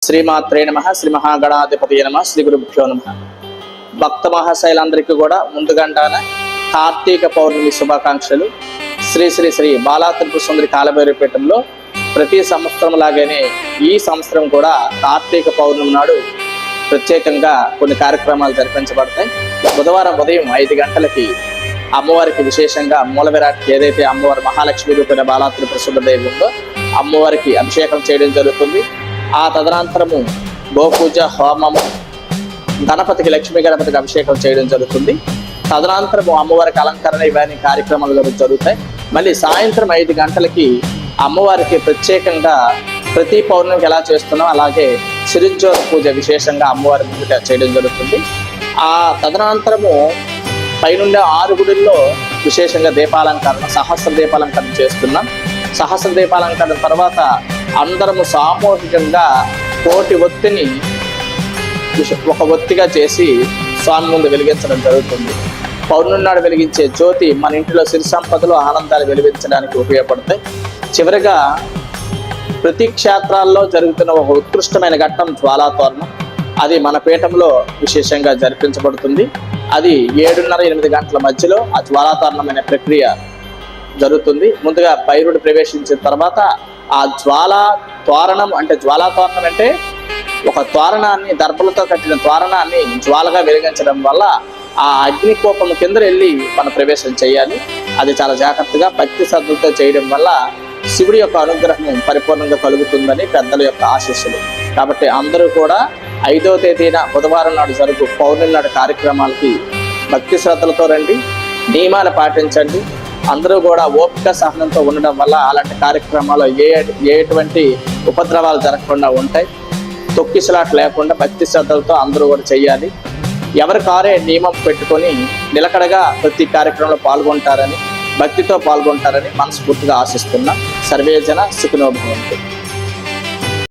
శ్రీమాత్రే నమ, శ్రీ మహాగణాధిపతి నమ, శ్రీ గురుభ్యో నమ. భక్త మహాశైలందరికీ కూడా ముందుగంటాన కార్తీక పౌర్ణమి శుభాకాంక్షలు. శ్రీ శ్రీ శ్రీ బాలా త్రిపుర సుందరి కాలభైరవపీఠంలో ప్రతి సంవత్సరం లాగానే ఈ సంవత్సరం కూడా కార్తీక పౌర్ణమి నాడు ప్రత్యేకంగా కొన్ని కార్యక్రమాలు జరిపించబడతాయి. బుధవారం ఉదయం 5 గంటలకి అమ్మవారికి విశేషంగా మూల విరాట్ ఏదైతే అమ్మవారి మహాలక్ష్మి రూపైన బాలా త్రిపుర సుందరి ఉందో అమ్మవారికి అభిషేకం చేయడం జరుగుతుంది. ఆ తదనంతరము గోపూజ, హోమము, గణపతికి లక్ష్మీ గణపతికి అభిషేకం చేయడం జరుగుతుంది. తదనంతరము అమ్మవారికి అలంకరణ ఇవన్నీ కార్యక్రమాలు జరుగుతాయి. మళ్ళీ సాయంత్రం 5 గంటలకి అమ్మవారికి ప్రత్యేకంగా ప్రతి పౌర్ణమికి ఎలా చేస్తున్నాం అలాగే సిరిజ్యోత పూజ విశేషంగా అమ్మవారి ముందుగా చేయడం జరుగుతుంది. ఆ తదనంతరము పైనుండే 6 గుడుల్లో విశేషంగా దీపాలంకరణ, సహస్ర దీపాలంకరణ చేస్తున్నాం. సహస్ర దీపాలంకరణ తర్వాత అందరము సామూహికంగా కోటి ఒత్తిని ఒక ఒత్తిగా చేసి స్వామి ముందు వెలిగించడం జరుగుతుంది. పౌర్ణమి నాడు వెలిగించే జ్యోతి మన ఇంటిలో సిరి సంపదలు, ఆనందాలు వెలిగించడానికి ఉపయోగపడతాయి. చివరిగా ప్రతి క్షేత్రాల్లో జరుగుతున్న ఒక ఉత్కృష్టమైన ఘట్టం జ్వాలాతోరణం. అది మన పీఠంలో విశేషంగా జరిపించబడుతుంది. అది 7:30-8 గంటల మధ్యలో ఆ జ్వాలాతోరణమైన ప్రక్రియ జరుగుతుంది. ముందుగా భైరవుడు ప్రవేశించిన తర్వాత ఆ జ్వాలా తోరణం అంటే జ్వాలాతోరణం అంటే ఒక తోరణాన్ని, దర్భలతో కట్టిన తోరణాన్ని జ్వాలగా వెలిగించడం వల్ల ఆ అగ్నికోపం కింద వెళ్ళి మన ప్రవేశం చేయాలి. అది చాలా జాగ్రత్తగా భక్తి శ్రద్ధలతో చేయడం వల్ల శివుడి యొక్క అనుగ్రహం పరిపూర్ణంగా కలుగుతుందని పెద్దల యొక్క ఆశీస్సులు. కాబట్టి అందరూ కూడా 5వ తేదీన బుధవారం నాడు జరుగు పౌర్ణమి నాడు కార్యక్రమాలకి భక్తి శ్రద్ధలతో రండి, నియమాలు పాటించండి. అందరూ కూడా ఓపిక సహనంతో ఉండడం వల్ల అలాంటి కార్యక్రమాలు ఎటువంటి ఉపద్రవాలు జరగకుండా ఉంటాయి. తొక్కిసలాట లేకుండా భక్తి శ్రద్ధలతో అందరూ కూడా చేయాలి. ఎవరి కారే నియమం పెట్టుకొని నిలకడగా ప్రతి కార్యక్రమంలో పాల్గొంటారని, భక్తితో పాల్గొంటారని మనస్ఫూర్తిగా ఆశిస్తున్నా. సర్వేజన సుఖినో భవంతు.